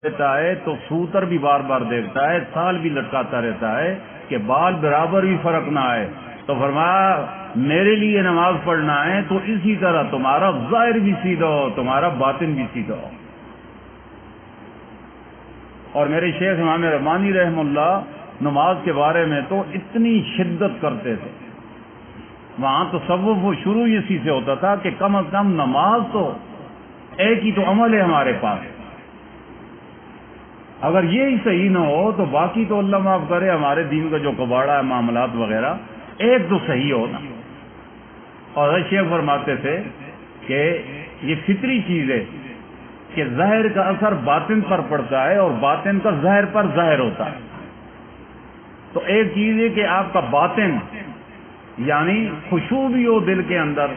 دیتا ہے تو سوتر بھی بار بار دیکھتا ہے، سال بھی لٹکاتا رہتا ہے کہ بال برابر بھی فرق نہ آئے. تو فرمایا میرے لیے نماز پڑھنا ہے تو اسی طرح تمہارا ظاہر بھی سیدھا ہو، تمہارا باطن بھی سیدھا ہو. اور میرے شیخ امام رحمانی رحم اللہ نماز کے بارے میں تو اتنی شدت کرتے تھے. وہاں تصوف و شروع اسی سے ہوتا تھا کہ کم از کم نماز تو ایک ہی تو عمل ہے ہمارے پاس، اگر یہ ہی صحیح نہ ہو تو باقی تو اللہ معاف کرے ہمارے دین کا جو کباڑا ہے معاملات وغیرہ ایک تو صحیح ہونا. اور شیخ فرماتے تھے کہ یہ فطری چیز ہے کہ ظاہر کا اثر باطن پر پڑتا ہے اور باطن کا ظاہر پر ظاہر ہوتا ہے. تو ایک چیز ہے کہ آپ کا باطن یعنی خشوع بھی ہو دل کے اندر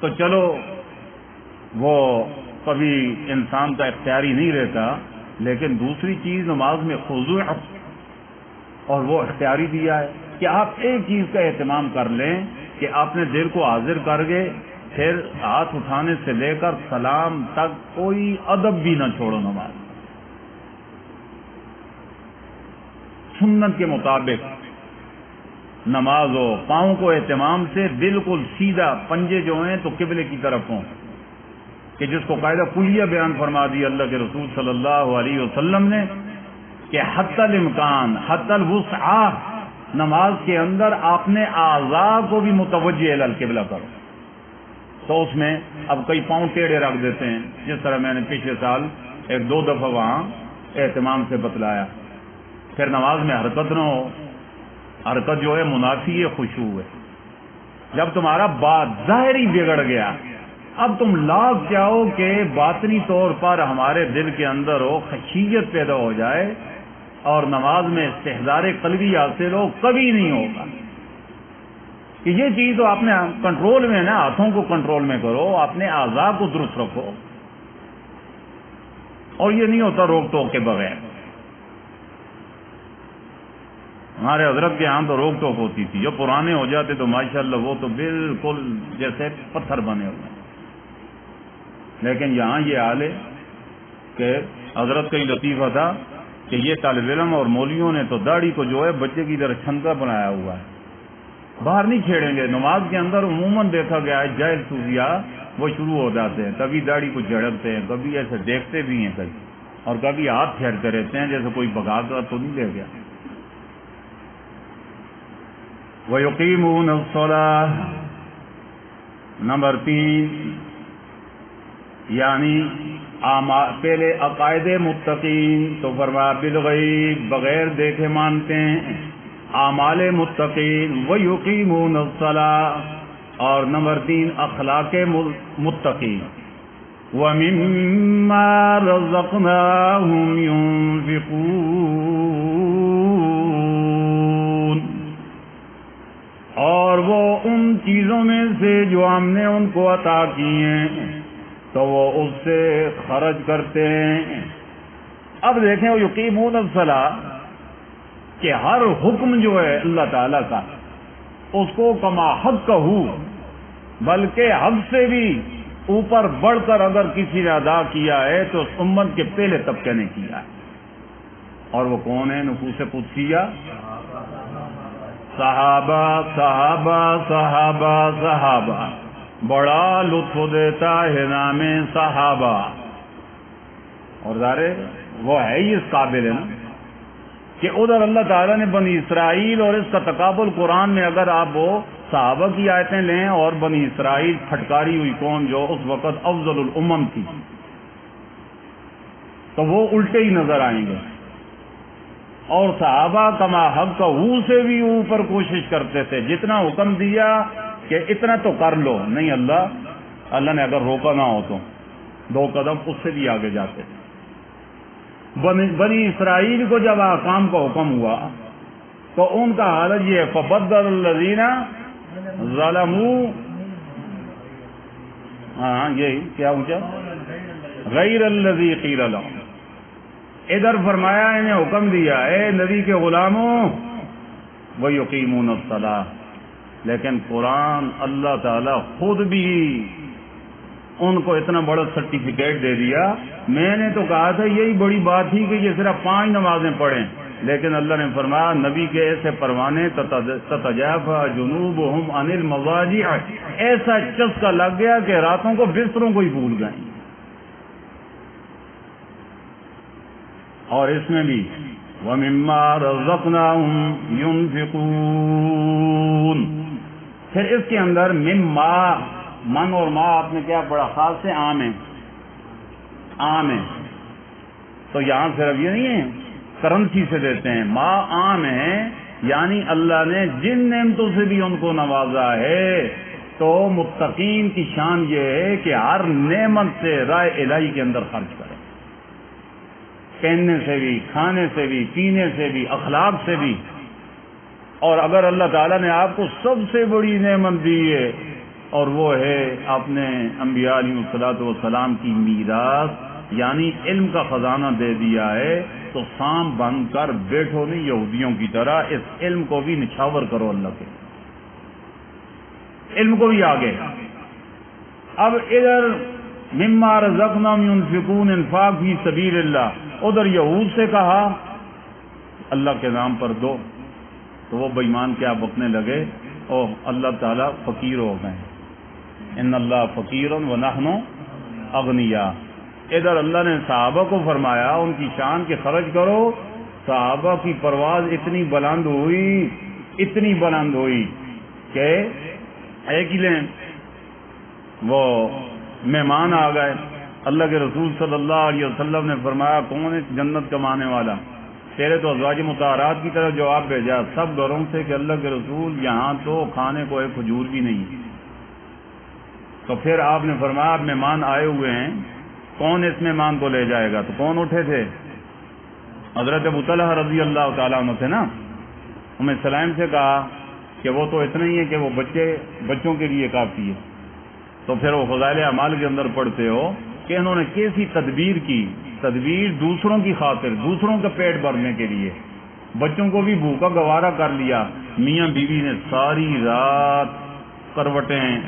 تو چلو وہ کبھی انسان کا اختیاری نہیں رہتا، لیکن دوسری چیز نماز میں خضوع اور وہ اختیاری دیا ہے کہ آپ ایک چیز کا اہتمام کر لیں کہ آپ نے دل کو حاضر کر کے پھر ہاتھ اٹھانے سے لے کر سلام تک کوئی ادب بھی نہ چھوڑو. نماز سنت کے مطابق نماز ہو، پاؤں کو اہتمام سے بالکل سیدھا، پنجے جو ہیں تو قبلے کی طرف ہوں، کہ جس کو قاعدہ کلیہ بیان فرما دی اللہ کے رسول صلی اللہ علیہ وسلم نے کہ حتی الامکان حتی الوسع نماز کے اندر آپ نے اعضاء کو بھی متوجہ الی القبلہ کرو. تو اس میں اب کئی پاؤں ٹیڑھے رکھ دیتے ہیں، جس طرح میں نے پچھلے سال ایک دو دفعہ وہاں اہتمام سے بتلایا. پھر نماز میں حرکت نہ ہو، حرکت جو ہے منافی خشوع ہے. جب تمہارا بات ظاہری بگڑ گیا، اب تم لاگ چاہو کہ باطنی طور پر ہمارے دل کے اندر ہو، خشیت پیدا ہو جائے اور نماز میں استحضار قلبی حاصل ہو، کبھی نہیں ہوگا. کہ یہ چیز تو آپ نے کنٹرول میں نا، ہاتھوں کو کنٹرول میں کرو، اپنے اعضاء کو درست رکھو، اور یہ نہیں ہوتا روک ٹوک کے بغیر. ہمارے حضرت کے ہاں تو روک ٹوک ہوتی تھی، جو پرانے ہو جاتے تو ماشاءاللہ وہ تو بالکل جیسے پتھر بنے ہوئے. لیکن یہاں یہ حال ہے کہ حضرت کا ہی لطیفہ تھا کہ یہ طالب علم اور مولویوں نے تو داڑھی کو جو ہے بچے کی طرح چھنکا بنایا ہوا ہے، باہر نہیں چھیڑیں گے. نماز کے اندر عموماً دیکھا گیا ہے جاہل صوفیاء وہ شروع ہو جاتے ہیں، کبھی داڑھی کو جھڑکتے ہیں، کبھی ایسے دیکھتے بھی ہیں کبھی، اور کبھی ہاتھ پھیرتے رہتے ہیں جیسے کوئی بگا کر تو نہیں لے گیا. وَيُقِيمُونَ الصَّلَاةَ نمبر 3 یعنی پہلے عقائد متقین تو فرمایا بالغیب بغیر دیکھے مانتے ہیں، اعمال متقین وَيُقِيمُونَ الصَّلَاةَ اور نمبر 3 اخلاق متقین وَمِمَّا رَزَقْنَاهُمْ يُنْفِقُونَ اور وہ ان چیزوں میں سے جو ہم نے ان کو عطا کی ہیں تو وہ اس سے خرچ کرتے ہیں. اب دیکھیں وہ یقیمون الصلاۃ کہ ہر حکم جو ہے اللہ تعالیٰ کا اس کو کما حق کہو، بلکہ حق سے بھی اوپر بڑھ کر اگر کسی نے ادا کیا ہے تو اس امت کے پہلے طبقے نے کیا ہے. اور وہ کون ہے؟ نفوس قدسیہ، صحابہ صحابہ صحابہ صحابہ. بڑا لطف دیتا ہے نام صحابہ، اور ظاہر وہ ہے ہی اس قابل ہے نا کہ ادھر اللہ تعالیٰ نے بنی اسرائیل اور اس کا تقابل قرآن میں اگر آپ وہ صحابہ کی آیتیں لیں اور بنی اسرائیل پھٹکاری ہوئی قوم جو اس وقت افضل الامم تھی تو وہ الٹے ہی نظر آئیں گے. اور صحابہ کما حق ہو سے بھی اوپر کوشش کرتے تھے، جتنا حکم دیا کہ اتنا تو کر لو، نہیں اللہ نے اگر روکا نہ ہو تو 2 قدم اس سے بھی آگے جاتے تھے. بنی اسرائیل کو جب احکام کا حکم ہوا تو ان کا حالت یہ ہے فبدل الذین ظلموا، ہاں یہی کیا اونچا غیر الذی قیل لهم. ادھر فرمایا انہیں حکم دیا اے نبی کے غلاموں وَيُقِيمُونَ الصَّلَاةَ، لیکن قرآن اللہ تعالیٰ خود بھی ان کو اتنا بڑا سرٹیفکیٹ دے دیا. میں نے تو کہا تھا یہی بڑی بات تھی کہ یہ صرف 5 نمازیں پڑھیں، لیکن اللہ نے فرمایا نبی کے ایسے پروانے تتجافى جنوبهم عن المضاجع، ایسا چسکا لگ گیا کہ راتوں کو بستروں کو ہی بھول گئے. اور اس میں بھی وَمِمَّا رَزَقْنَاهُمْ يُنْفِقُونَ، پھر اس کے اندر مما، من اور ما آپ نے کیا پڑھا؟ خاص سے عام ہے. عام ہے تو یہاں صرف یہ نہیں ہے کرنسی سے دیتے ہیں، ما عام ہے، یعنی اللہ نے جن نعمتوں سے بھی ان کو نوازا ہے تو متقین کی شان یہ ہے کہ ہر نعمت سے راہ الہی کے اندر خرچ کریں، پہننے سے بھی، کھانے سے بھی، پینے سے بھی، اخلاق سے بھی. اور اگر اللہ تعالیٰ نے آپ کو سب سے بڑی نعمت دی ہے اور وہ ہے اپنے انبیاء علیہ الصلوۃ والسلام کی میراث، یعنی علم کا خزانہ دے دیا ہے، تو سام بن کر بیٹھو نہیں یہودیوں کی طرح، اس علم کو بھی نچھاور کرو اللہ کے علم کو بھی آگے. اب ادھر مما رزقناہم ينفقون، انفاق فی سبیل اللہ، ادھر یہود سے کہا اللہ کے نام پر دو، تو وہ بے ایمان کیا بکنے لگے اور اللہ تعالیٰ فقیر ہو گئے. ان اللہ فقیر ونحن اغنیاء. ادھر اللہ نے صحابہ کو فرمایا ان کی شان کے خرچ کرو. صحابہ کی پرواز اتنی بلند ہوئی کہ ایک ہی لیں وہ مہمان آ گئے. اللہ کے رسول صلی اللہ علیہ وسلم نے فرمایا کون ہے جنت کمانے والا؟ تیرے تو ازواج مطہرات کی طرف جواب بھیجا سب گھروں سے کہ اللہ کے رسول یہاں تو کھانے کو ایک کھجور بھی نہیں. تو پھر آپ نے فرمایا مہمان آئے ہوئے ہیں، کون اس مہمان کو لے جائے گا؟ تو کون اٹھے تھے؟ حضرت ابو طلحہ رضی اللہ تعالیٰ عنہ تھے نا. ام سلیم سے کہا کہ وہ تو اتنا ہی ہے کہ وہ بچوں کے لیے کافی ہے. تو پھر وہ فضائل اعمال کے اندر پڑھتے ہو کہ انہوں نے کیسی تدبیر کی، تدبیر دوسروں کی خاطر، دوسروں کا پیٹ بھرنے کے لیے، بچوں کو بھی بھوکا گوارا کر لیا. میاں بیوی نے ساری رات کروٹیں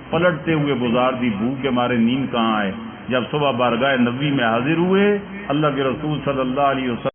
پلٹتے ہوئے گزار دی، بھوک کے مارے نیند کہاں آئے. جب صبح بارگاہ نبی میں حاضر ہوئے اللہ کے رسول صلی اللہ علیہ وسلم